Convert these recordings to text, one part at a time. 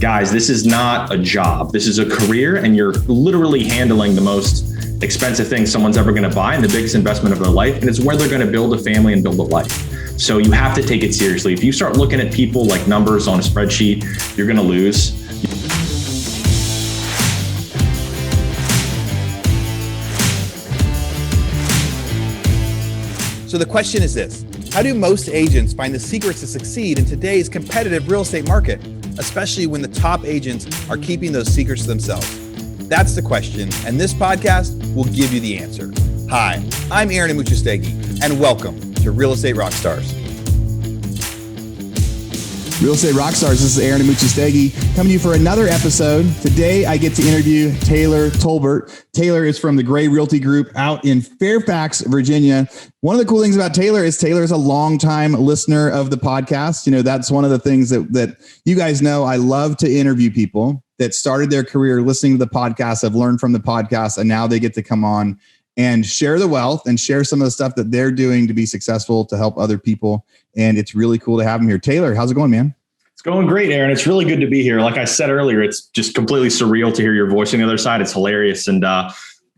guys, this is not a job. This is a career, and you're literally handling the most expensive thing someone's ever going to buy and the biggest investment of their life. And it's where they're going to build a family and build a life. So you have to take it seriously. If you start looking at people like numbers on a spreadsheet, you're going to lose. So the question is this: how do most agents find the secrets to succeed in today's competitive real estate market, especially when the top agents are keeping those secrets to themselves? That's the question, and this podcast will give you the answer. Hi, I'm Aaron Amuchastegui, and welcome to Real Estate Rockstars. Real Estate Rockstars, this is Aaron Amuchastegui coming to you for another episode. Today, I get to interview Taylor Tolbert. Taylor is from the Gray Realty Group out in Fairfax, Virginia. One of the cool things about Taylor is a longtime listener of the podcast. You know, that's one of the things that you guys know. I love to interview people that started their career listening to the podcast, have learned from the podcast, and now they get to come on and share the wealth and share some of the stuff that they're doing to be successful to help other people. And it's really cool to have them here. Taylor, how's it going, man? It's going great, Aaron. It's really good to be here. Like I said earlier, it's just completely surreal to hear your voice on the other side. It's hilarious. And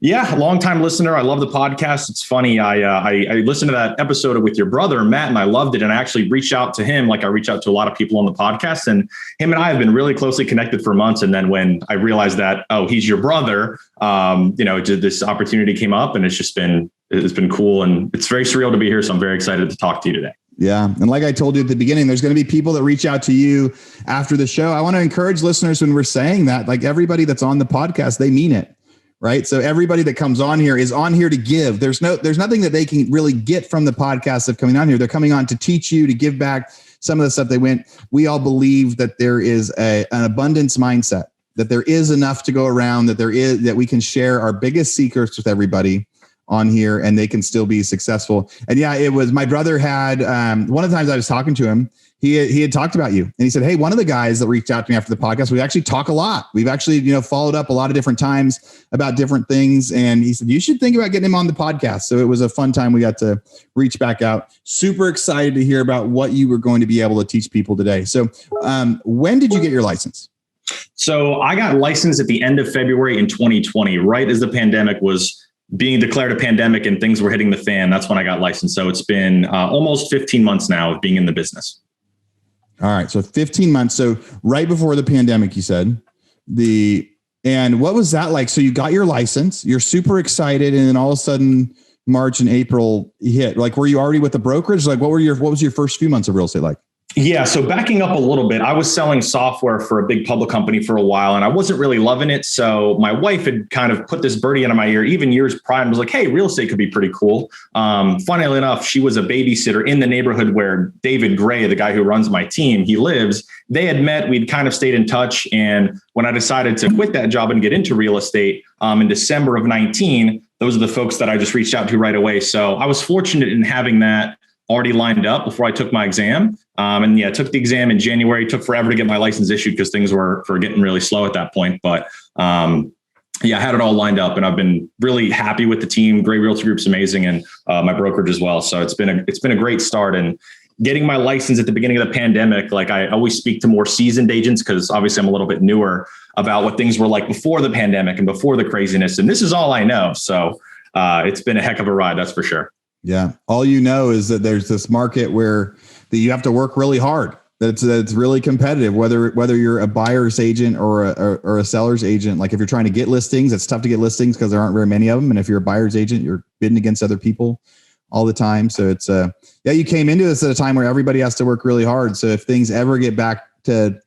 yeah, longtime listener. I love the podcast. It's funny. I listened to that episode with your brother, Matt, and I loved it. And I actually reached out to him like I reach out to a lot of people on the podcast. And him and I have been really closely connected for months. And then when I realized that, oh, he's your brother, this opportunity came up, and it's been cool. And it's very surreal to be here. So I'm very excited to talk to you today. Yeah. And like I told you at the beginning, there's going to be people that reach out to you after the show. I want to encourage listeners when we're saying that, like everybody that's on the podcast, they mean it. Right. So everybody that comes on here is on here to give. There's nothing that they can really get from the podcast of coming on here. They're coming on to teach you, to give back some of the stuff they went. We all believe that there is an abundance mindset, that there is enough to go around, that we can share our biggest secrets with everybody on here and they can still be successful. And yeah, it was my brother had one of the times I was talking to him, he had talked about you, and he said, hey, one of the guys that reached out to me after the podcast, we actually talk a lot. We've actually, followed up a lot of different times about different things. And he said, you should think about getting him on the podcast. So it was a fun time. We got to reach back out. Super excited to hear about what you were going to be able to teach people today. So when did you get your license? So I got licensed at the end of February in 2020, right as the pandemic was being declared a pandemic and things were hitting the fan. That's when I got licensed. So it's been almost 15 months now of being in the business. All right. So 15 months. So right before the pandemic, you said and what was that like? So you got your license, you're super excited. And then all of a sudden March and April hit. Like, were you already with the brokerage? Like what was your first few months of real estate like? Yeah. So backing up a little bit, I was selling software for a big public company for a while, and I wasn't really loving it. So my wife had kind of put this birdie into my ear, even years prior, and was like, hey, real estate could be pretty cool. Funnily enough, she was a babysitter in the neighborhood where David Gray, the guy who runs my team, he lives. They had met, we'd kind of stayed in touch. And when I decided to quit that job and get into real estate in December of 19, those are the folks that I just reached out to right away. So I was fortunate in having that already lined up before I took my exam. I took the exam in January. It took forever to get my license issued because things were getting really slow at that point. But I had it all lined up, and I've been really happy with the team. Gray Realty Group's amazing, and my brokerage as well. So it's been a great start. And getting my license at the beginning of the pandemic, like I always speak to more seasoned agents because obviously I'm a little bit newer about what things were like before the pandemic and before the craziness. And this is all I know. So it's been a heck of a ride, that's for sure. Yeah. All you know is that there's this market where that you have to work really hard. That's really competitive, whether you're a buyer's agent or a seller's agent. Like if you're trying to get listings, it's tough to get listings because there aren't very many of them. And if you're a buyer's agent, you're bidding against other people all the time. So it's you came into this at a time where everybody has to work really hard. So if things ever get back to,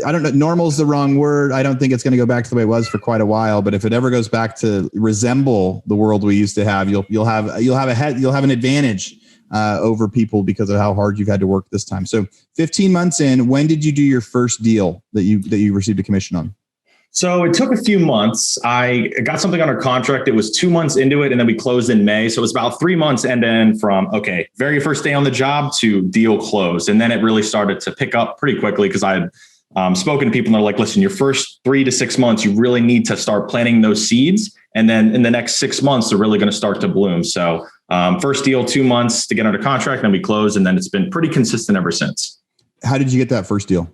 I don't know, normal is the wrong word. I don't think it's going to go back to the way it was for quite a while. But if it ever goes back to resemble the world we used to have, you'll have an advantage over people because of how hard you've had to work this time. So 15 months in, when did you do your first deal that you received a commission on? So it took a few months. I got something under contract. It was 2 months into it, and then we closed in May. So it was about 3 months end to end from, very first day on the job to deal closed. And then it really started to pick up pretty quickly because I had spoken to people and they're like, listen, your first 3 to 6 months, you really need to start planting those seeds. And then in the next 6 months, they're really going to start to bloom. So first deal, 2 months to get under contract, and then we closed. And then it's been pretty consistent ever since. How did you get that first deal?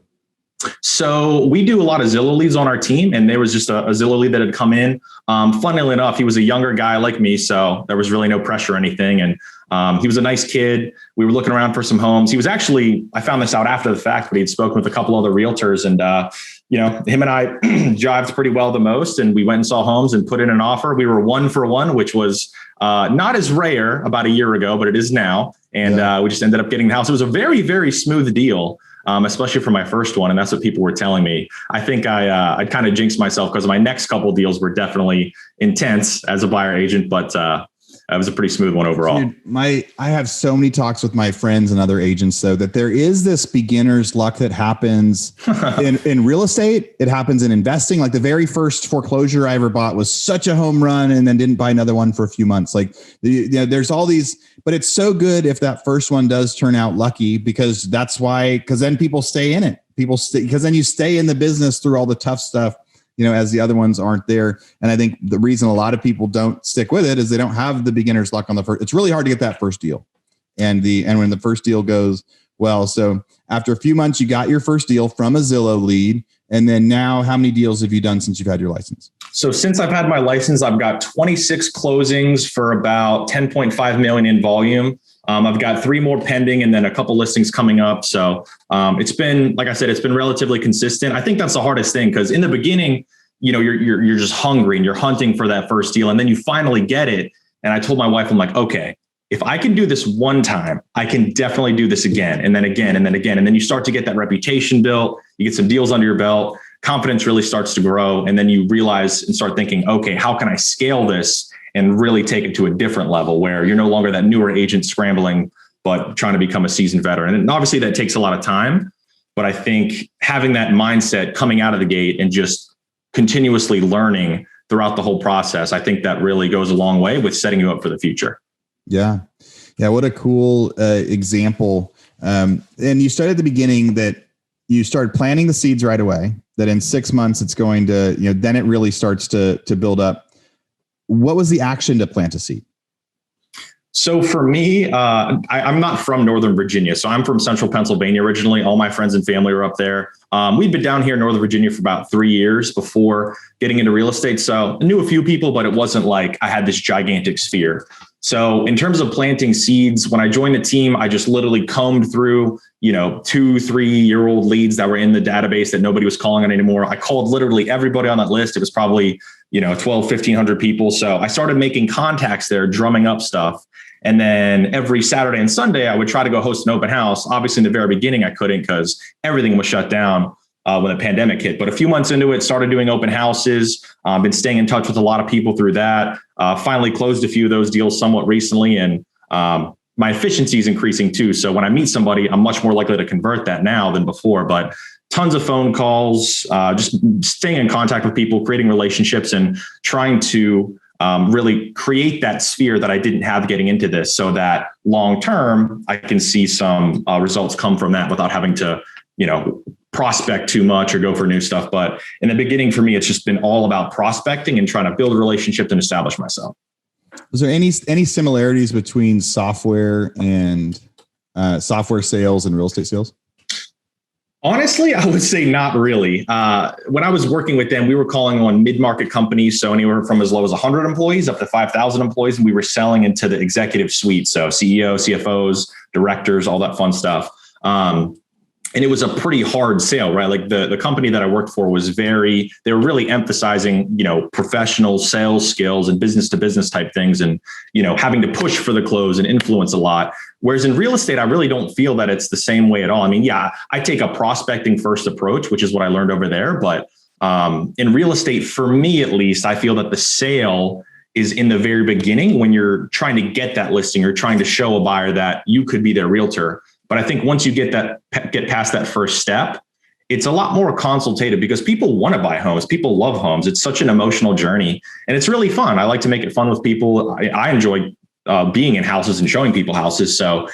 So we do a lot of Zillow leads on our team, and there was just a Zillow lead that had come in. Funnily enough, he was a younger guy like me, so there was really no pressure or anything. And he was a nice kid. We were looking around for some homes. He was actually, I found this out after the fact, but he'd spoken with a couple other realtors, and him and I jived pretty well the most. And we went and saw homes and put in an offer. We were 1 for 1, which was not as rare about a year ago, but it is now. And we just ended up getting the house. It was a very, very smooth deal. Especially for my first one. And that's what people were telling me. I think I kind of jinxed myself because my next couple of deals were definitely intense as a buyer agent, but it was a pretty smooth one overall. Dude, I have so many talks with my friends and other agents, though, that there is this beginner's luck that happens in real estate. It happens in investing. Like the very first foreclosure I ever bought was such a home run, and then didn't buy another one for a few months. Like there's all these, but it's so good if that first one does turn out lucky, because then people stay in it. Because then you stay in the business through all the tough stuff, as the other ones aren't there. And I think the reason a lot of people don't stick with it is they don't have the beginner's luck on the first. It's really hard to get that first deal. And when the first deal goes well, so after a few months, you got your first deal from a Zillow lead. And then now, how many deals have you done since you've had your license? So since I've had my license, I've got 26 closings for about 10.5 million in volume. I've got 3 more pending and then a couple listings coming up. So it's been, like I said, it's been relatively consistent. I think that's the hardest thing, because in the beginning, you're just hungry and you're hunting for that first deal, and then you finally get it. And I told my wife, I'm like, okay, if I can do this one time, I can definitely do this again, and then again, and then again. And then you start to get that reputation built. You get some deals under your belt. Confidence really starts to grow. And then you realize and start thinking, okay, how can I scale this and really take it to a different level where you're no longer that newer agent scrambling, but trying to become a seasoned veteran. And obviously that takes a lot of time, but I think having that mindset coming out of the gate and just continuously learning throughout the whole process, I think that really goes a long way with setting you up for the future. Yeah. Yeah. What a cool example. And you started at the beginning that you started planting the seeds right away, that in 6 months it's going to, then it really starts to build up. What was the action to plant a seed? So for me, I'm not from Northern Virginia. So I'm from Central Pennsylvania originally. All my friends and family were up there. We'd been down here in Northern Virginia for about 3 years before getting into real estate. So I knew a few people, but it wasn't like I had this gigantic sphere. So in terms of planting seeds, when I joined the team, I just literally combed through, 2-3-year-old leads that were in the database that nobody was calling on anymore. I called literally everybody on that list. It was probably, 1,200-1,500 people. So I started making contacts there, drumming up stuff. And then every Saturday and Sunday, I would try to go host an open house. Obviously, in the very beginning, I couldn't because everything was shut down when the pandemic hit. But a few months into it, started doing open houses, been staying in touch with a lot of people through that. Finally closed a few of those deals somewhat recently. And my efficiency is increasing too. So when I meet somebody, I'm much more likely to convert that now than before. But tons of phone calls, just staying in contact with people, creating relationships, and trying to really create that sphere that I didn't have getting into this, so that long term I can see some results come from that without having to, prospect too much or go for new stuff. But in the beginning, for me, it's just been all about prospecting and trying to build relationships and establish myself. Was there any similarities between software and software sales and real estate sales? Honestly, I would say not really. When I was working with them, we were calling on mid-market companies, so anywhere from as low as 100 employees up to 5,000 employees, and we were selling into the executive suite, so CEOs, CFOs, directors, all that fun stuff. And it was a pretty hard sale, right? Like the company that I worked for they were really emphasizing, professional sales skills and business to business type things, and, having to push for the close and influence a lot. Whereas in real estate, I really don't feel that it's the same way at all. I mean, yeah, I take a prospecting first approach, which is what I learned over there. But in real estate, for me, at least, I feel that the sale is in the very beginning when you're trying to get that listing or trying to show a buyer that you could be their realtor. But I think once you get past that first step, it's a lot more consultative because people want to buy homes. People love homes. It's such an emotional journey, and it's really fun. I like to make it fun with people. I enjoy being in houses and showing people houses. So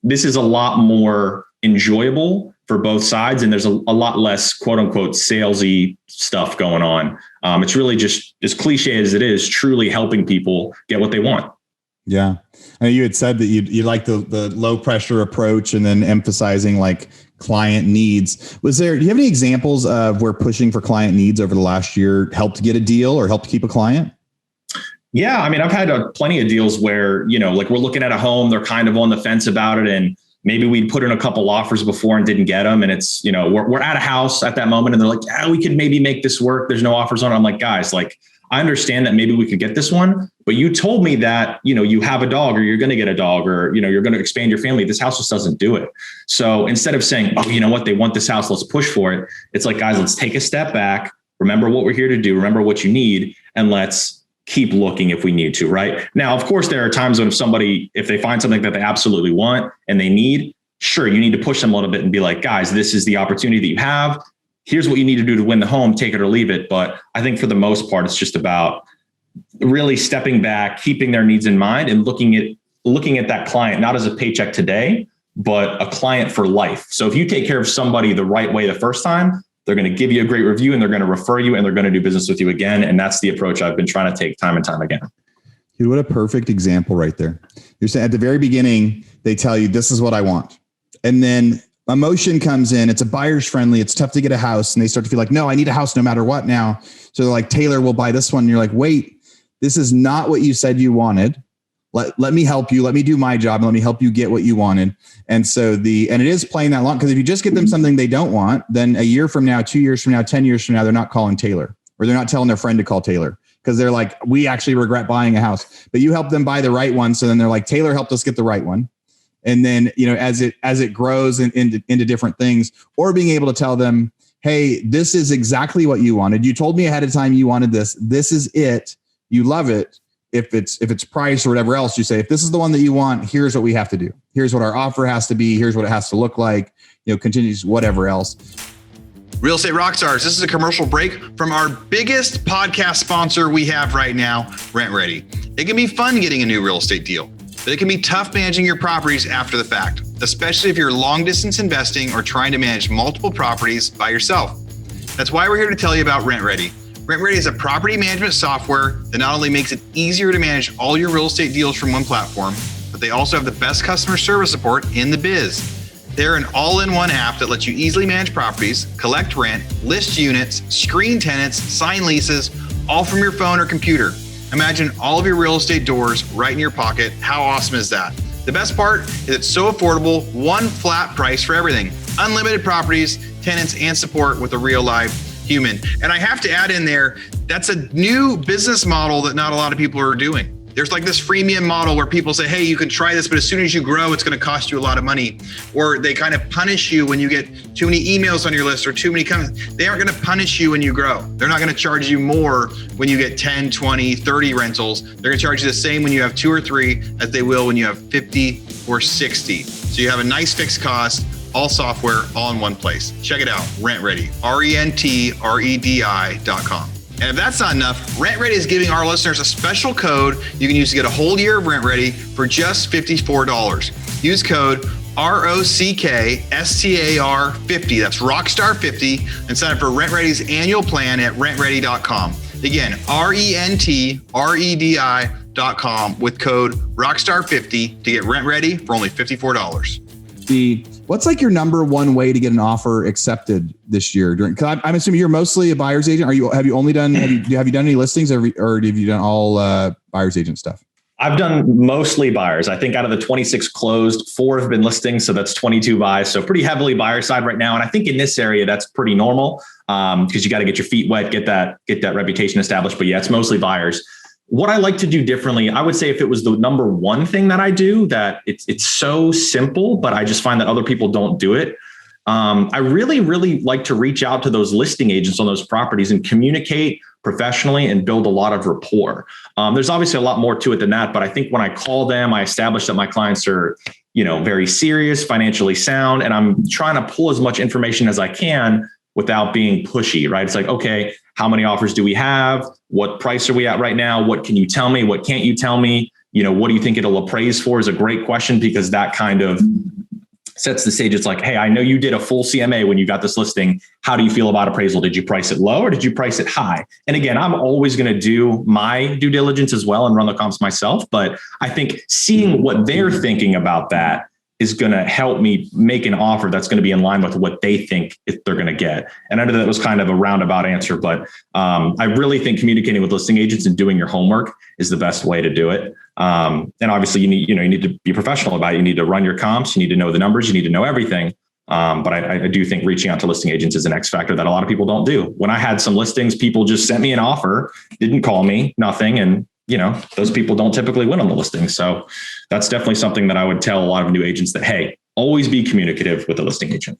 this is a lot more enjoyable for both sides. And there's a lot less quote unquote salesy stuff going on. It's really just as cliche as it is, truly helping people get what they want. Yeah. I know you had said that you like the low pressure approach and then emphasizing like client needs. Do you have any examples of where pushing for client needs over the last year helped get a deal or helped keep a client? Yeah. I mean, I've had plenty of deals where, like we're looking at a home, they're kind of on the fence about it. And maybe we'd put in a couple offers before and didn't get them. And it's, we're at a house at that moment and they're like, yeah, we could maybe make this work. There's no offers on it. I'm like, guys, like, I understand that maybe we could get this one, but you told me that, you have a dog or you're going to get a dog or, you're going to expand your family. This house just doesn't do it. So instead of saying, oh, you know what, they want this house, let's push for it. It's like, guys, let's take a step back. Remember what we're here to do. Remember what you need. And let's keep looking if we need to. Right now, of course, there are times when if they find something that they absolutely want and they need, sure, you need to push them a little bit and be like, guys, this is the opportunity that you have. Here's what you need to do to win the home, take it or leave it. But I think for the most part, it's just about really stepping back, keeping their needs in mind and looking at that client, not as a paycheck today, but a client for life. So if you take care of somebody the right way the first time, they're going to give you a great review and they're going to refer you and they're going to do business with you again. And that's the approach I've been trying to take time and time again. Dude, what a perfect example right there. You're saying at the very beginning, they tell you, this is what I want. And then emotion comes in. It's a buyer's friendly. It's tough to get a house. And they start to feel like, no, I need a house no matter what now. So they're like, Taylor, we'll buy this one. And you're like, wait, this is not what you said you wanted. Let me help you. Let me do my job. Let me help you get what you wanted. And so and it is playing that long, because if you just get them something they don't want, then a year from now, 2 years from now, 10 years from now, they're not calling Taylor, or they're not telling their friend to call Taylor, because they're like, we actually regret buying a house. But you help them buy the right one. So then they're like, Taylor helped us get the right one. And then, as it grows into different things, or being able to tell them, hey, this is exactly what you wanted. You told me ahead of time you wanted this. This is it. You love it. If it's price or whatever else, you say, if this is the one that you want, here's what we have to do. Here's what our offer has to be. Here's what it has to look like, continues, whatever else. Real Estate Rockstars, this is a commercial break from our biggest podcast sponsor we have right now, Rent Ready. It can be fun getting a new real estate deal, but it can be tough managing your properties after the fact, especially if you're long distance investing or trying to manage multiple properties by yourself. That's why we're here to tell you about Rent Ready. Rent Ready is a property management software that not only makes it easier to manage all your real estate deals from one platform, but they also have the best customer service support in the biz. They're an all-in-one app that lets you easily manage properties, collect rent, list units, screen tenants, sign leases, all from your phone or computer. Imagine all of your real estate doors right in your pocket. How awesome is that? The best part is it's so affordable, one flat price for everything. Unlimited properties, tenants, and support with a real live human. And I have to add in there, that's a new business model that not a lot of people are doing. There's like this freemium model where people say, hey, you can try this, but as soon as you grow, it's going to cost you a lot of money. Or they kind of punish you when you get too many emails on your list or too many comments. They aren't going to punish you when you grow. They're not going to charge you more when you get 10, 20, 30 rentals. They're going to charge you the same when you have 2 or 3 as they will when you have 50 or 60. So you have a nice fixed cost, all software, all in one place. Check it out, Rent Ready, RENTREDI.com. And if that's not enough, Rent Ready is giving our listeners a special code you can use to get a whole year of Rent Ready for just $54. Use code ROCKSTAR50, that's Rockstar 50, and sign up for Rent Ready's annual plan at RentReady.com. Again, RENTREDI.com with code Rockstar50 to get Rent Ready for only $54. What's like your number one way to get an offer accepted this year? Cause I'm assuming you're mostly a buyer's agent. Have you done any listings or have you done all buyer's agent stuff? I've done mostly buyers. I think out of the 26 closed, 4 have been listings. So that's 22 buys. So pretty heavily buyer side right now. And I think in this area, that's pretty normal because you got to get your feet wet, get that reputation established. But yeah, it's mostly buyers. What I like to do differently, I would say if it was the number one thing that I do, that it's so simple, but I just find that other people don't do it. I really, really like to reach out to those listing agents on those properties and communicate professionally and build a lot of rapport. There's obviously a lot more to it than that, but I think when I call them, I establish that my clients are, very serious, financially sound, and I'm trying to pull as much information as I can without being pushy, right? It's like, okay, how many offers do we have? What price are we at right now? What can you tell me? What can't you tell me? What do you think it'll appraise for is a great question, because that kind of sets the stage. It's like, hey, I know you did a full CMA when you got this listing. How do you feel about appraisal? Did you price it low or did you price it high? And again, I'm always going to do my due diligence as well and run the comps myself. But I think seeing what they're thinking about that is going to help me make an offer that's going to be in line with what they think they're going to get. And I know that was kind of a roundabout answer, but I really think communicating with listing agents and doing your homework is the best way to do it. And obviously you need to be professional about it. You need to run your comps. You need to know the numbers. You need to know everything. But I do think reaching out to listing agents is an X factor that a lot of people don't do. When I had some listings, people just sent me an offer, didn't call me, nothing. And those people don't typically win on the listing. So that's definitely something that I would tell a lot of new agents that, hey, always be communicative with the listing agent.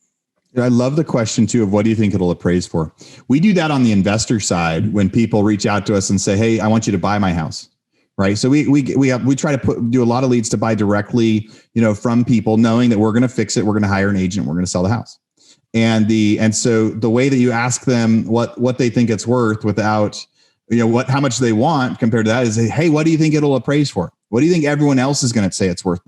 I love the question too of what do you think it'll appraise for? We do that on the investor side when people reach out to us and say, hey, I want you to buy my house. Right. So we try to do a lot of leads to buy directly, from people knowing that we're going to fix it. We're going to hire an agent. We're going to sell the house. And so the way that you ask them what they think it's worth without, how much they want compared to that is, hey, what do you think it'll appraise for? What do you think everyone else is going to say it's worth?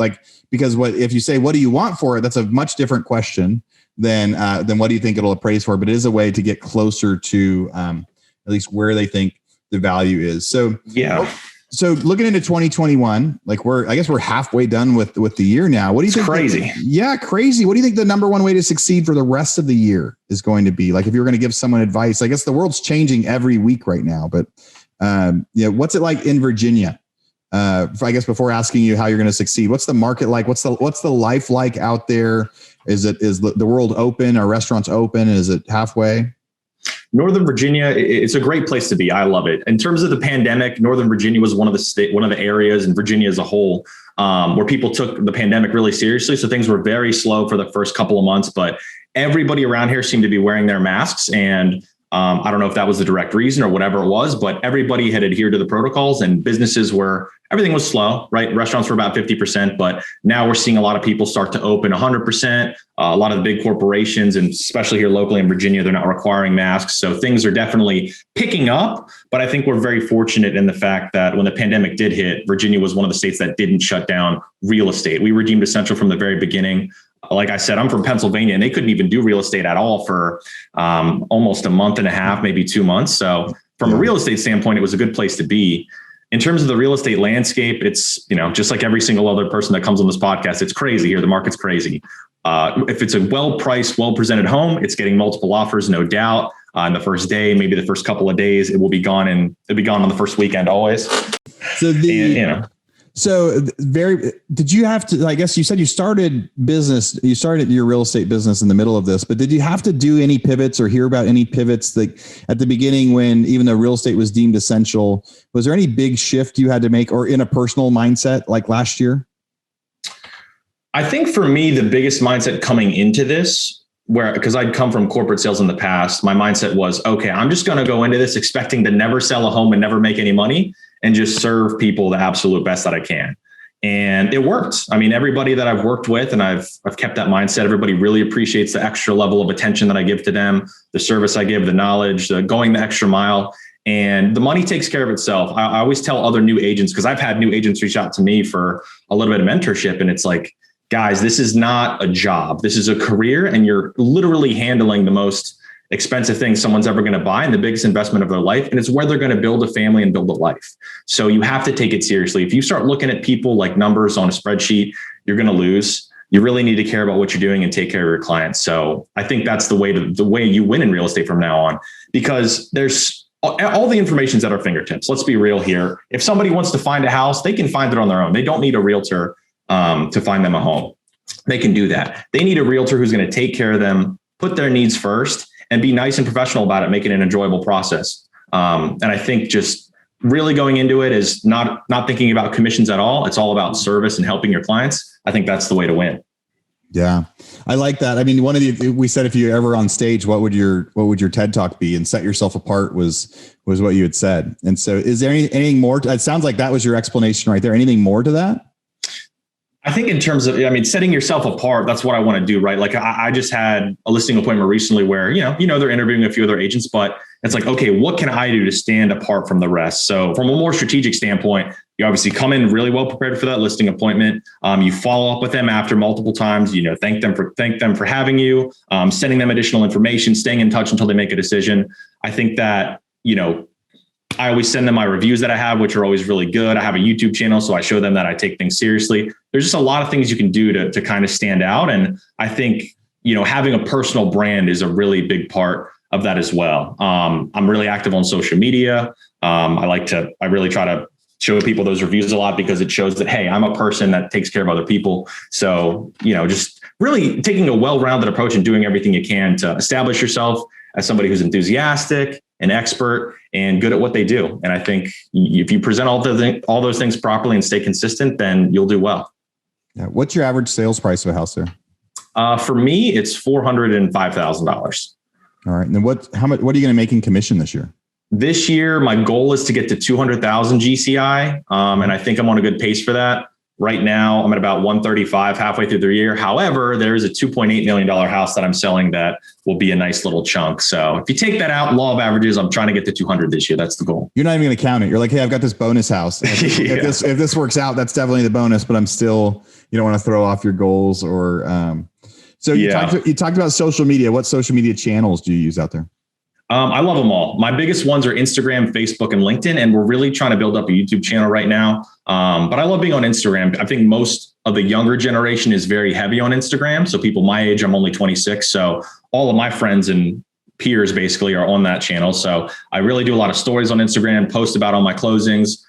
Because if you say, what do you want for it? That's a much different question than what do you think it'll appraise for? But it is a way to get closer to at least where they think the value is. So, yeah. So looking into 2021, I guess we're halfway done with the year now. What do you think? Crazy. Crazy. What do you think the number one way to succeed for the rest of the year is going to be? If you were going to give someone advice, I guess the world's changing every week right now, but what's it like in Virginia? I guess before asking you how you're going to succeed, what's the market like? What's the life like out there? Is the world open? Are restaurants open? Is it halfway? Northern Virginia, it's a great place to be. I love it. In terms of the pandemic, Northern Virginia was one of the areas, and Virginia as a whole, where people took the pandemic really seriously. So things were very slow for the first couple of months, but everybody around here seemed to be wearing their masks. And I don't know if that was the direct reason or whatever it was, but everybody had adhered to the protocols, and everything was slow, right? Restaurants were about 50%, but now we're seeing a lot of people start to open 100%. A lot of the big corporations, and especially here locally in Virginia, they're not requiring masks. So things are definitely picking up, but I think we're very fortunate in the fact that when the pandemic did hit, Virginia was one of the states that didn't shut down real estate. We were deemed essential from the very beginning. Like I said, I'm from Pennsylvania, and they couldn't even do real estate at all for almost a month and a half, maybe 2 months. So from a real estate standpoint, it was a good place to be. In terms of the real estate landscape, it's, just like every single other person that comes on this podcast, it's crazy here. The market's crazy. If it's a well-priced, well-presented home, it's getting multiple offers, no doubt. On the first day, maybe the first couple of days, it will be gone, and it'll be gone on the first weekend always. So did you have to, I guess you said you started your real estate business in the middle of this, but did you have to do any pivots or hear about any pivots at the beginning when, even though real estate was deemed essential, was there any big shift you had to make or in a personal mindset like last year? I think for me, the biggest mindset coming into this, because I'd come from corporate sales in the past, my mindset was, okay, I'm just going to go into this expecting to never sell a home and never make any money, and just serve people the absolute best that I can. And it worked. I mean, everybody that I've worked with, and I've kept that mindset, everybody really appreciates the extra level of attention that I give to them, the service I give, the knowledge, going the extra mile, and the money takes care of itself. I always tell other new agents, because I've had new agents reach out to me for a little bit of mentorship, and it's like, guys, this is not a job. This is a career, and you're literally handling the most expensive thing someone's ever going to buy and the biggest investment of their life. And it's where they're going to build a family and build a life. So you have to take it seriously. If you start looking at people like numbers on a spreadsheet, you're going to lose. You really need to care about what you're doing and take care of your clients. So I think that's the way you win in real estate from now on, because there's all the information's at our fingertips. Let's be real here. If somebody wants to find a house, they can find it on their own. They don't need a realtor to find them a home. They can do that. They need a realtor who's going to take care of them, put their needs first, and be nice and professional about it, make it an enjoyable process. And I think just really going into it is not thinking about commissions at all. It's all about service and helping your clients. I think that's the way to win. Yeah, I like that. I mean, we said, if you ever on stage, what would your TED talk be? And set yourself apart was what you had said. And so is there anything more? It sounds like that was your explanation right there. Anything more to that? I think in terms of, setting yourself apart, that's what I want to do, right? Like I just had a listing appointment recently where, they're interviewing a few other agents, but it's like, okay, what can I do to stand apart from the rest? So from a more strategic standpoint, You obviously come in really well prepared for that listing appointment. You follow up with them after multiple times, thank them for having you, sending them additional information, staying in touch until they make a decision. I think that, I always send them my reviews that I have, which are always really good. I have a YouTube channel, so I show them that I take things seriously. There's just a lot of things you can do to kind of stand out. And I think, having a personal brand is a really big part of that as well. I'm really active on social media. I really try to show people those reviews a lot because it shows that, hey, I'm a person that takes care of other people. So, just really taking a well-rounded approach and doing everything you can to establish yourself as somebody who's enthusiastic, an expert, and good at what they do. And I think if you present all those things properly and stay consistent, then you'll do well. Yeah. What's your average sales price of a house there? For me, it's $405,000. All right. And then what are you going to make in commission this year? This year, my goal is to get to 200,000 GCI. And I think I'm on a good pace for that. Right now, I'm at about 135 halfway through the year. However, there is a $2.8 million house that I'm selling that will be a nice little chunk. So if you take that out, law of averages, I'm trying to get to 200 this year. That's the goal. You're not even going to count it. You're like, hey, I've got this bonus house. If this works out, that's definitely the bonus, but I'm still, you don't want to throw off your goals or, so you talked about social media. What social media channels do you use out there? I love them all. My biggest ones are Instagram, Facebook, and LinkedIn. And we're really trying to build up a YouTube channel right now. But I love being on Instagram. I think most of the younger generation is very heavy on Instagram. So people my age, I'm only 26. So all of my friends and peers basically are on that channel. So I really do a lot of stories on Instagram, post about all my closings,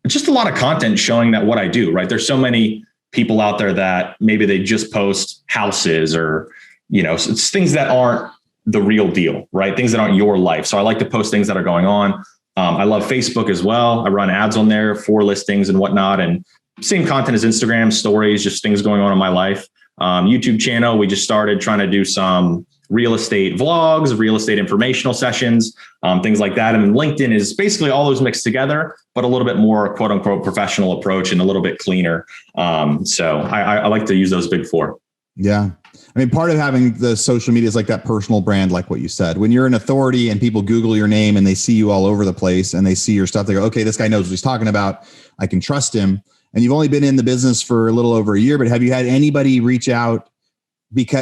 just a lot of content showing that what I do, right? There's so many people out there that maybe they just post houses or, it's things that aren't the real deal, right? Things that aren't your life. So I like to post things that are going on. I love Facebook as well. I run ads on there for listings and whatnot, and same content as Instagram, stories, just things going on in my life. YouTube channel, we just started trying to do some real estate vlogs, real estate informational sessions, things like that. And LinkedIn is basically all those mixed together, but a little bit more quote unquote professional approach and a little bit cleaner. So I like to use those big four. Yeah. I mean, part of having the social media is like that personal brand, like what you said. When you're an authority and people Google your name and they see you all over the place and they see your stuff, they go, okay, this guy knows what he's talking about. I can trust him. And you've only been in the business for a little over a year, but have you had anybody reach out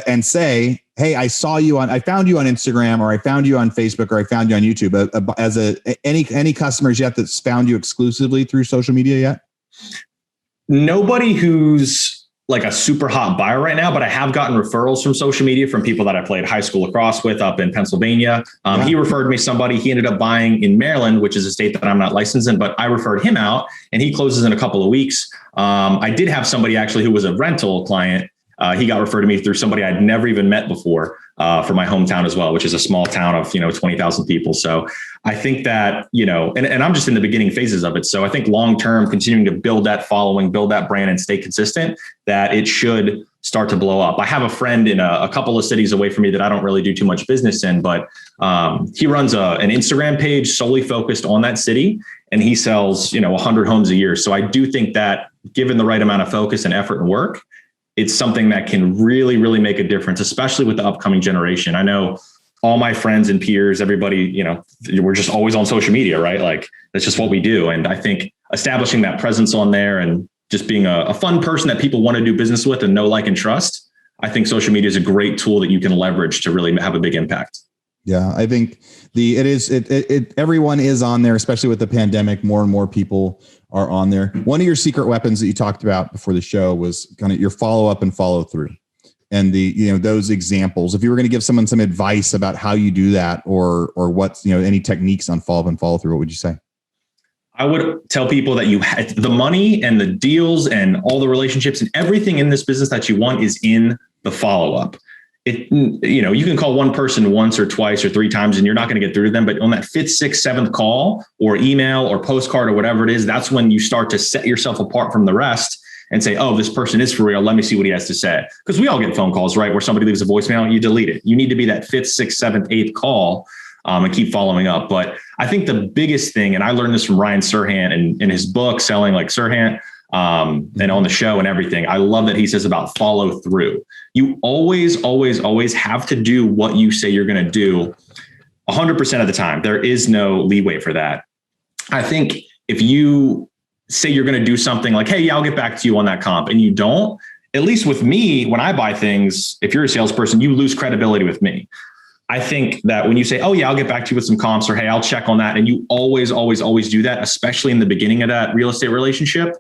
and say, hey, I found you on Instagram, or I found you on Facebook, or I found you on YouTube, any customers yet that's found you exclusively through social media yet? Nobody who's like a super hot buyer right now, but I have gotten referrals from social media from people that I played high school lacrosse with up in Pennsylvania. He referred me somebody. He ended up buying in Maryland, which is a state that I'm not licensed in, but I referred him out and he closes in a couple of weeks. I did have somebody actually who was a rental client. He got referred to me through somebody I'd never even met before for my hometown as well, which is a small town of, 20,000 people. So I think that, and I'm just in the beginning phases of it. So I think long-term, continuing to build that following, build that brand and stay consistent, that it should start to blow up. I have a friend in a couple of cities away from me that I don't really do too much business in, but he runs an Instagram page solely focused on that city. And he sells, 100 homes a year. So I do think that given the right amount of focus and effort and work, it's something that can really, really make a difference, especially with the upcoming generation. I know all my friends and peers, everybody, we're just always on social media, right? Like that's just what we do. And I think establishing that presence on there and just being a fun person that people want to do business with and know, like, and trust, I think social media is a great tool that you can leverage to really have a big impact. Yeah, I think everyone is on there, especially with the pandemic. More and more people are on there. One of your secret weapons that you talked about before the show was kind of your follow up and follow through, and those examples. If you were going to give someone some advice about how you do that, or what's any techniques on follow up and follow through, what would you say? I would tell people that you had the money and the deals and all the relationships and everything in this business that you want is in the follow up. You can call one person once or twice or three times and you're not going to get through to them. But on that fifth, sixth, seventh call or email or postcard or whatever it is, that's when you start to set yourself apart from the rest and say, oh, this person is for real. Let me see what he has to say. Because we all get phone calls, right? Where somebody leaves a voicemail, you delete it. You need to be that fifth, sixth, seventh, eighth call and keep following up. But I think the biggest thing, and I learned this from Ryan Serhant in his book, Selling Like Serhant, and on the show and everything. I love that he says about follow through. You always, always, always have to do what you say you're going to do 100% of the time. There is no leeway for that. I think if you say you're going to do something like, hey, yeah, I'll get back to you on that comp, and you don't, at least with me, when I buy things, if you're a salesperson, you lose credibility with me. I think that when you say, oh yeah, I'll get back to you with some comps, or hey, I'll check on that, and you always do that, especially in the beginning of that real estate relationship,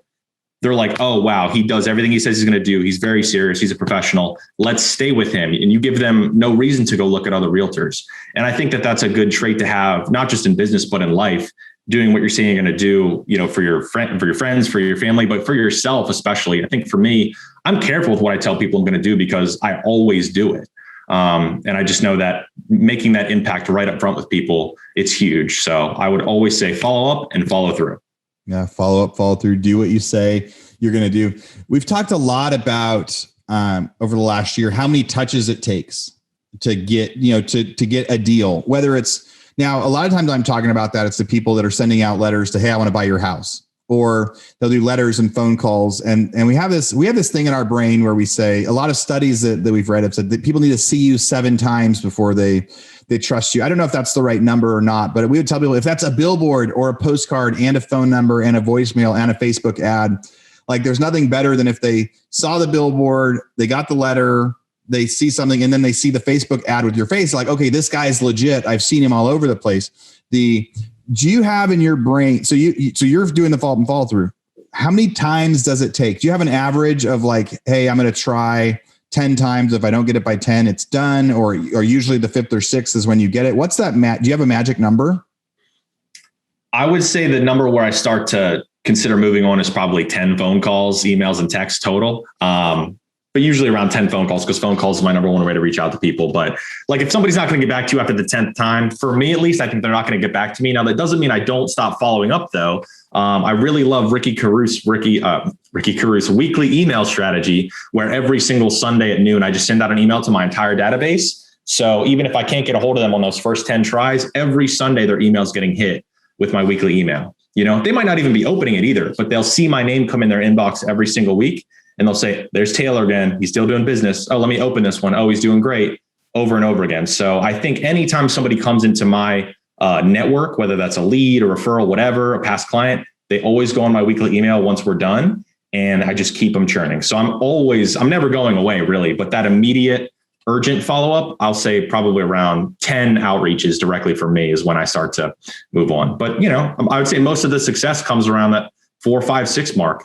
they're like, oh wow, he does everything he says he's going to do. He's very serious. He's a professional. Let's stay with him. And you give them no reason to go look at other realtors. And I think that that's a good trait to have, not just in business, but in life, doing what you're saying you're going to do, for your friends, for your family, but for yourself, especially. I think for me, I'm careful with what I tell people I'm going to do because I always do it. And I just know that making that impact right up front with people, it's huge. So I would always say follow up and follow through. Yeah. Follow up, follow through, do what you say you're going to do. We've talked a lot about over the last year, how many touches it takes to get, to get a deal, whether it's now, a lot of times I'm talking about that. It's the people that are sending out letters to, hey, I want to buy your house, or they'll do letters and phone calls. And we have this thing in our brain where we say, a lot of studies that we've read have said that people need to see you 7 times before they trust you. I don't know if that's the right number or not, but we would tell people if that's a billboard or a postcard and a phone number and a voicemail and a Facebook ad, like there's nothing better than if they saw the billboard, they got the letter, they see something, and then they see the Facebook ad with your face, like, okay, this guy's legit. I've seen him all over the place. Do you have in your brain, so you're doing the follow through. How many times does it take? Do you have an average of like, hey, I'm going to try 10 times. If I don't get it by 10, it's done. Or usually the 5th or 6th is when you get it. What's that? Do you have a magic number? I would say the number where I start to consider moving on is probably 10 phone calls, emails, and texts total. But usually around 10 phone calls, because phone calls is my number one way to reach out to people. But like, if somebody's not going to get back to you after the 10th time, for me, at least, I think they're not going to get back to me. Now, that doesn't mean I don't stop following up though. I really love Ricky Caruso's weekly email strategy, where every single Sunday at noon, I just send out an email to my entire database. So even if I can't get a hold of them on those first 10 tries, every Sunday, their email's getting hit with my weekly email. They might not even be opening it either, but they'll see my name come in their inbox every single week. And they'll say, there's Taylor again. He's still doing business. Oh, let me open this one. Oh, he's doing great, over and over again. So I think anytime somebody comes into my network, whether that's a lead, a referral, whatever, a past client, they always go on my weekly email once we're done. And I just keep them churning. So I'm never going away really, but that immediate urgent follow-up, I'll say probably around 10 outreaches directly from me is when I start to move on. But, I would say most of the success comes around that 4, 5, 6 mark,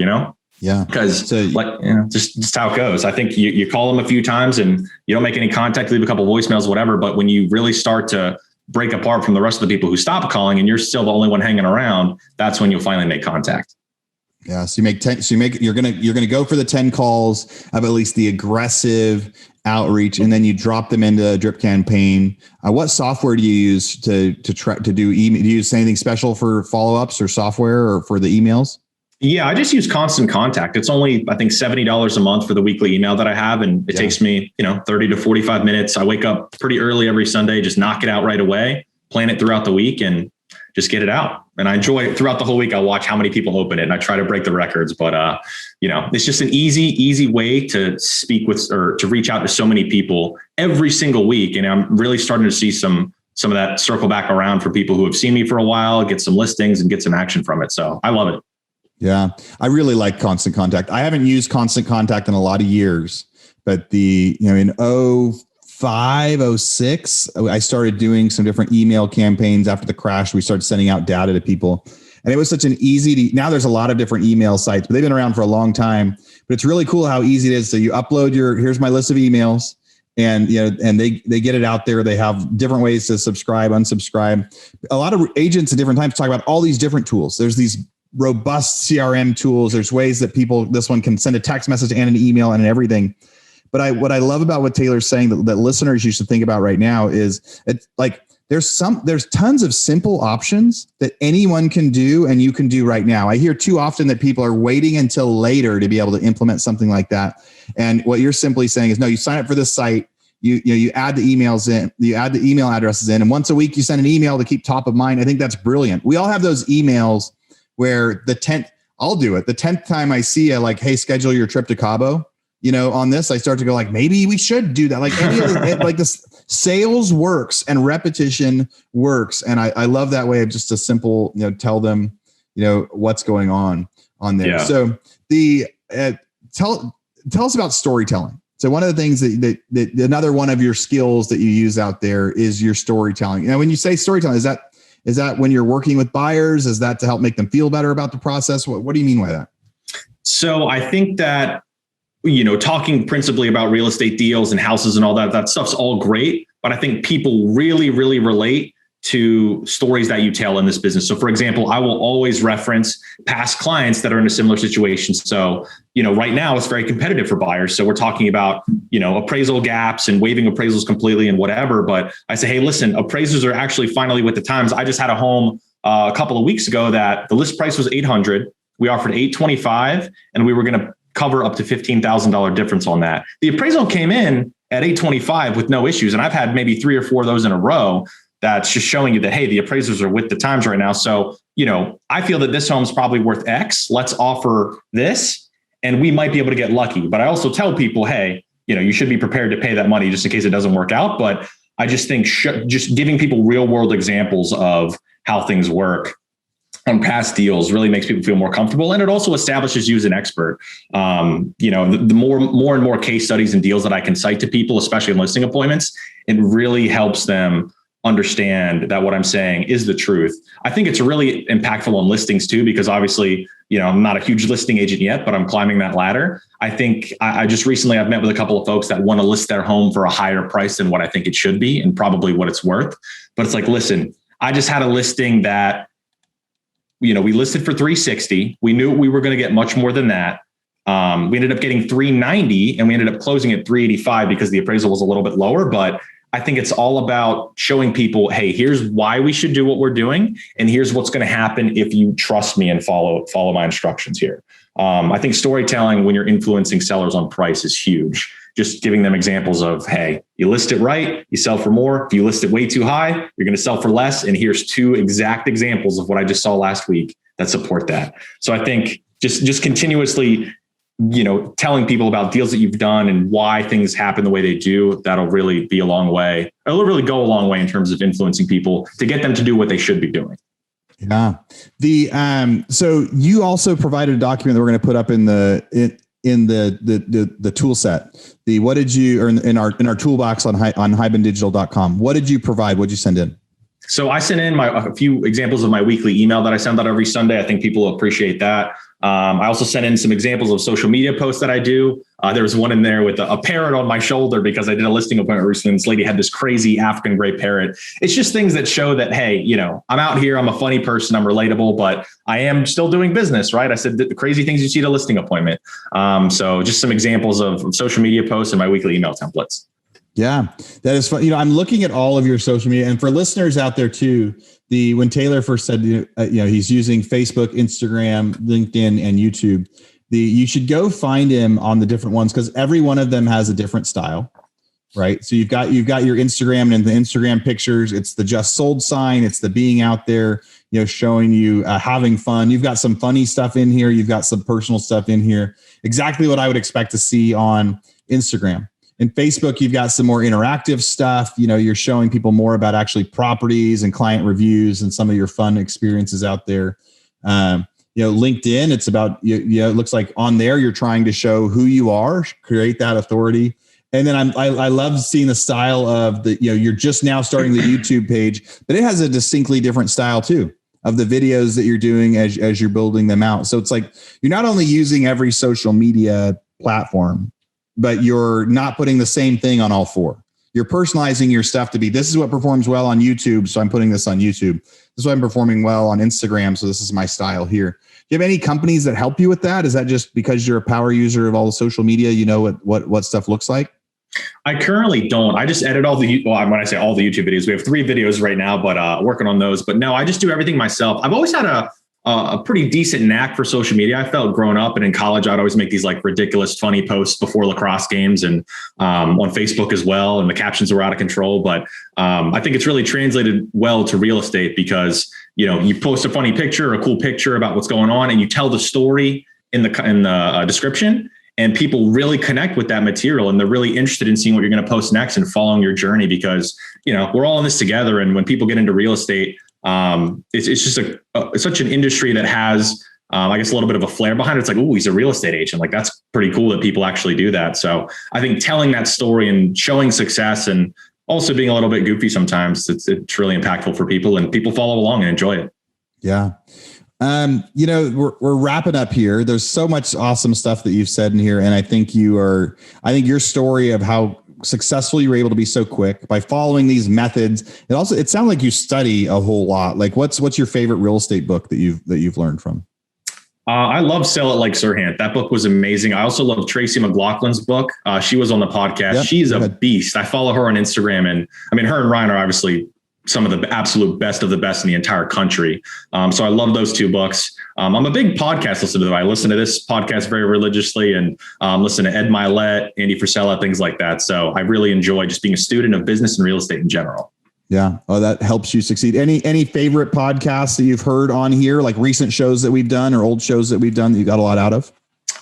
Yeah. Because just how it goes. I think you call them a few times and you don't make any contact, leave a couple of voicemails, whatever. But when you really start to break apart from the rest of the people who stop calling and you're still the only one hanging around, that's when you'll finally make contact. Yeah. So you make 10, you're going to go for the 10 calls, have at least the aggressive outreach, and then you drop them into a drip campaign. What software do you use to try to do email? Do you use anything special for follow-ups or software or for the emails? Yeah, I just use Constant Contact. It's only, I think, $70 a month for the weekly email that I have. And it takes me, 30 to 45 minutes. I wake up pretty early every Sunday, just knock it out right away, plan it throughout the week and just get it out. And I enjoy it throughout the whole week. I watch how many people open it and I try to break the records. But, it's just an easy way to speak with or to reach out to so many people every single week. And I'm really starting to see some of that circle back around for people who have seen me for a while, get some listings and get some action from it. So I love it. Yeah, I really like Constant Contact. I haven't used Constant Contact in a lot of years, but in 05, 06, I started doing some different email campaigns after the crash. We started sending out data to people, and it was such an now there's a lot of different email sites, but they've been around for a long time, but it's really cool how easy it is. So you upload here's my list of emails, and they get it out there. They have different ways to subscribe, unsubscribe. A lot of agents at different times talk about all these different tools. There's these robust CRM tools. There's ways that this one can send a text message and an email and everything. But what I love about what Taylor's saying that listeners you should think about right now is it's like, there's tons of simple options that anyone can do and you can do right now. I hear too often that people are waiting until later to be able to implement something like that. And what you're simply saying is, no, you sign up for this site, you add the emails in, you add the email addresses in, and once a week you send an email to keep top of mind. I think that's brilliant. We all have those emails where I'll do it. The 10th time I see a hey, schedule your trip to Cabo, on this, I start to go maybe we should do that. This sales works and repetition works. And I love that way of just a simple, tell them, what's going on. on there. Yeah. So tell us about storytelling. So one of the things that another one of your skills that you use out there is your storytelling. Now, when you say storytelling, is that when you're working with buyers? Is that to help make them feel better about the process? What do you mean by that? So I think that, talking principally about real estate deals and houses and all that stuff's all great. But I think people really, really relate to stories that you tell in this business. So for example, I will always reference past clients that are in a similar situation. So, right now it's very competitive for buyers. So we're talking about, appraisal gaps and waiving appraisals completely and whatever. But I say, hey, listen, appraisers are actually finally with the times. I just had a home a couple of weeks ago that the list price was $800. We offered $825 and we were going to cover up to $15,000 difference on that. The appraisal came in at $825 with no issues. And I've had maybe 3 or 4 of those in a row. That's just showing you that, hey, the appraisers are with the times right now. So, I feel that this home's probably worth X. Let's offer this and we might be able to get lucky. But I also tell people, hey, you should be prepared to pay that money just in case it doesn't work out. But I just think just giving people real world examples of how things work on past deals really makes people feel more comfortable. And it also establishes you as an expert. The more and more case studies and deals that I can cite to people, especially in listing appointments, it really helps them understand that what I'm saying is the truth. I think it's really impactful on listings too, because obviously, I'm not a huge listing agent yet, but I'm climbing that ladder. I think I just recently, I've met with a couple of folks that want to list their home for a higher price than what I think it should be and probably what it's worth. But it's like, listen, I just had a listing that, we listed for $360. We knew we were going to get much more than that. We ended up getting $390 and we ended up closing at $385 because the appraisal was a little bit lower. But I think it's all about showing people, hey, here's why we should do what we're doing. And here's what's going to happen if you trust me and follow my instructions here. I think storytelling when you're influencing sellers on price is huge. Just giving them examples of, hey, you list it right, you sell for more. If you list it way too high, you're going to sell for less. And here's 2 exact examples of what I just saw last week that support that. So I think just continuously, telling people about deals that you've done and why things happen the way they do, that'll really be a long way. It'll really go a long way in terms of influencing people to get them to do what they should be doing. Yeah. So you also provided a document that we're going to put up in the tool set. What did you, or in our toolbox on hibandigital.com, what did you provide? What did you send in? So I sent in a few examples of my weekly email that I send out every Sunday. I think people will appreciate that. I also sent in some examples of social media posts that I do. There was one in there with a parrot on my shoulder because I did a listing appointment recently. This lady had this crazy African gray parrot. It's just things that show that, hey, I'm out here. I'm a funny person. I'm relatable, but I am still doing business, right? I said the crazy things you see at a listing appointment. So just some examples of social media posts and my weekly email templates. Yeah, that is fun. I'm looking at all of your social media, and for listeners out there too, when Taylor first said, he's using Facebook, Instagram, LinkedIn, and YouTube, you should go find him on the different ones because every one of them has a different style, right? So you've got your Instagram and the Instagram pictures. It's the just sold sign. It's the being out there, showing you having fun. You've got some funny stuff in here. You've got some personal stuff in here. Exactly what I would expect to see on Instagram. In Facebook, you've got some more interactive stuff. You're showing people more about actually properties and client reviews and some of your fun experiences out there. LinkedIn, it's about, it looks like on there, you're trying to show who you are, create that authority. And then I love seeing the style of you're just now starting the YouTube page, but it has a distinctly different style too of the videos that you're doing as you're building them out. So it's like, you're not only using every social media platform, but you're not putting the same thing on all 4. You're personalizing your stuff to be, this is what performs well on YouTube, so I'm putting this on YouTube. This is what I'm performing well on Instagram, so this is my style here. Do you have any companies that help you with that? Is that just because you're a power user of all the social media, what stuff looks like? I currently don't. I just edit when I say all the YouTube videos, we have 3 videos right now, but working on those. But no, I just do everything myself. I've always had a pretty decent knack for social media. I felt growing up and in college, I'd always make these like ridiculous, funny posts before lacrosse games and on Facebook as well. And the captions were out of control. But I think it's really translated well to real estate because, you post a funny picture, a cool picture about what's going on, and you tell the story in the description. And people really connect with that material and they're really interested in seeing what you're going to post next and following your journey because, we're all in this together. And when people get into real estate, it's just such an industry that has I guess a little bit of a flair behind it. It's like, oh, he's a real estate agent. Like, that's pretty cool that people actually do that. So I think telling that story and showing success and also being a little bit goofy sometimes, it's really impactful for people, and people follow along and enjoy it. Yeah. We're wrapping up here. There's so much awesome stuff that you've said in here. And I think your story of how successful you were able to be so quick by following these methods. It sounds like you study a whole lot. Like what's your favorite real estate book that you've learned from? I love Sell It Like Sirhan. That book was amazing. I also love Tracy McLaughlin's book. She was on the podcast. Yep. She's a beast. I follow her on Instagram, and her and Ryan are obviously some of the absolute best of the best in the entire country. So I love those two books. I'm a big podcast listener. I listen to this podcast very religiously, and listen to Ed Milet, Andy Frisella, things like that. So I really enjoy just being a student of business and real estate in general. Yeah. Oh, that helps you succeed. Any favorite podcasts that you've heard on here, like recent shows that we've done or old shows that we've done that you got a lot out of?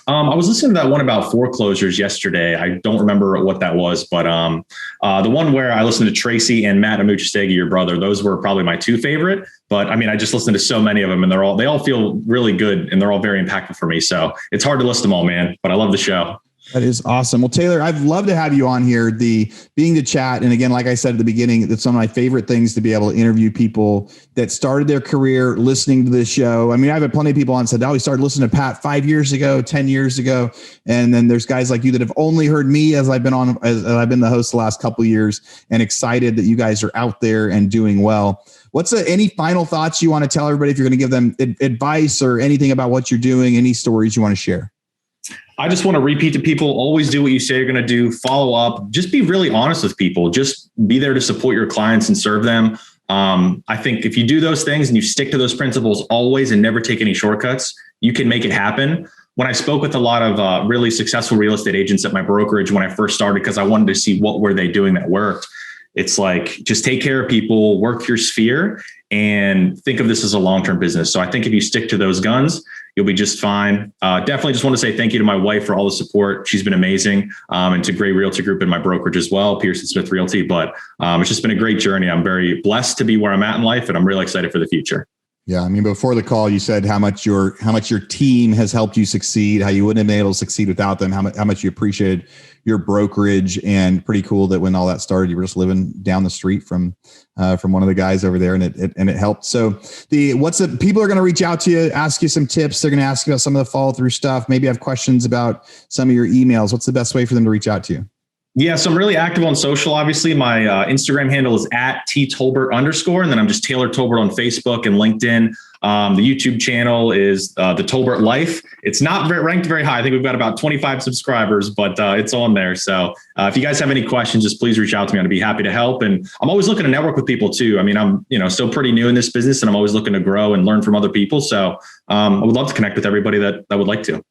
I was listening to that one about foreclosures yesterday. I don't remember what that was, but the one where I listened to Tracy and Matt Amuchastegui, your brother, those were probably my two favorite. But I just listened to so many of them, and they all feel really good, and they're all very impactful for me. So it's hard to list them all, man, but I love the show. That is awesome. Well, Taylor, I'd love to have you on here, being to chat. And again, like I said at the beginning, it's one of my favorite things to be able to interview people that started their career listening to this show. I've had plenty of people on and said, we started listening to Pat 5 years ago, 10 years ago. And then there's guys like you that have only heard me as I've been the host the last couple of years, and excited that you guys are out there and doing well. What's any final thoughts you want to tell everybody, if you're going to give them advice or anything about what you're doing, any stories you want to share? I just want to repeat to people, always do what you say you're going to do, follow up, just be really honest with people, just be there to support your clients and serve them. I think if you do those things and you stick to those principles always and never take any shortcuts, you can make it happen. When I spoke with a lot of really successful real estate agents at my brokerage when I first started, because I wanted to see what were they doing that worked. It's like, just take care of people, work your sphere, and think of this as a long-term business. So I think if you stick to those guns, you'll be just fine. Definitely just want to say thank you to my wife for all the support. She's been amazing. And to Gray Realty Group in my brokerage as well, Pearson Smith Realty. But it's just been a great journey. I'm very blessed to be where I'm at in life, and I'm really excited for the future. Yeah. Before the call, you said how much your team has helped you succeed, how you wouldn't have been able to succeed without them, how much you appreciated your brokerage, and pretty cool that when all that started, you were just living down the street from one of the guys over there, and it helped. So people are going to reach out to you, ask you some tips. They're going to ask you about some of the follow through stuff. Maybe have questions about some of your emails. What's the best way for them to reach out to you? Yeah, so I'm really active on social. Obviously, my Instagram handle is @TTolbert_, and then I'm just Taylor Tolbert on Facebook and LinkedIn. The YouTube channel is the Tolbert Life. It's not ranked very high. I think we've got about 25 subscribers, but it's on there. So if you guys have any questions, just please reach out to me. I'd be happy to help. And I'm always looking to network with people too. I'm still pretty new in this business, and I'm always looking to grow and learn from other people. So I would love to connect with everybody that would like to.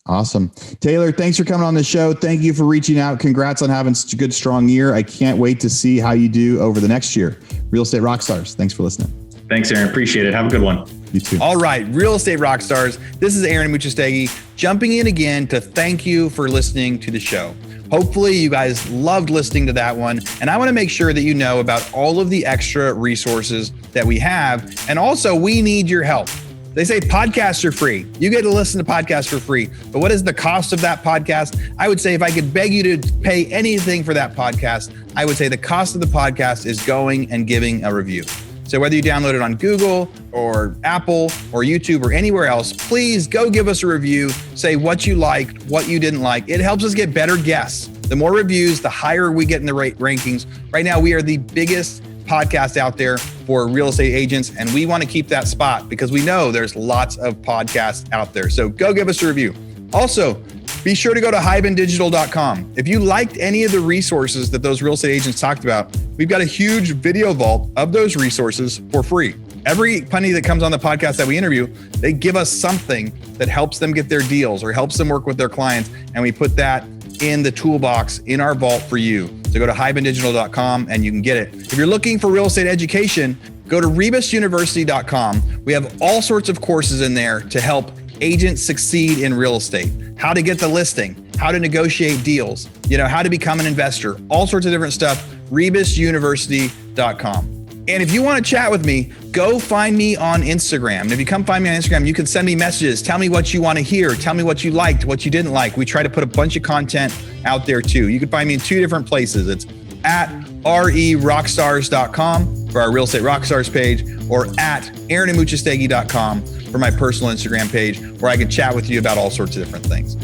Awesome. Taylor, thanks for coming on the show. Thank you for reaching out. Congrats on having such a good, strong year. I can't wait to see how you do over the next year. Real Estate Rockstars. Thanks for listening. Thanks, Aaron. Appreciate it. Have a good one. You too. All right. Real Estate Rockstars. This is Aaron Amuchastegui jumping in again to thank you for listening to the show. Hopefully you guys loved listening to that one. And I want to make sure that you know about all of the extra resources that we have. And also, we need your help. They say podcasts are free. You get to listen to podcasts for free. But what is the cost of that podcast? I would say if I could beg you to pay anything for that podcast, I would say the cost of the podcast is going and giving a review. So whether you download it on Google or Apple or YouTube or anywhere else, please go give us a review. Say what you liked, what you didn't like. It helps us get better guests. The more reviews, the higher we get in the rankings. Right now, we are the biggest podcast out there for real estate agents, and we want to keep that spot because we know there's lots of podcasts out there. So go give us a review. Also, be sure to go to hibandigital.com. If you liked any of the resources that those real estate agents talked about, we've got a huge video vault of those resources for free. Every penny that comes on the podcast that we interview, they give us something that helps them get their deals or helps them work with their clients, and we put that in the toolbox in our vault for you. So go to hibandigital.com and you can get it. If you're looking for real estate education, go to rebusuniversity.com. We have all sorts of courses in there to help agents succeed in real estate. How to get the listing, how to negotiate deals, how to become an investor, all sorts of different stuff. rebusuniversity.com. And if you want to chat with me, go find me on Instagram. And if you come find me on Instagram, you can send me messages. Tell me what you want to hear. Tell me what you liked, what you didn't like. We try to put a bunch of content out there too. You can find me in 2 different places. It's at rerockstars.com for our Real Estate Rockstars page, or at aaronamuchastegui.com for my personal Instagram page, where I can chat with you about all sorts of different things.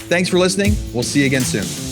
Thanks for listening. We'll see you again soon.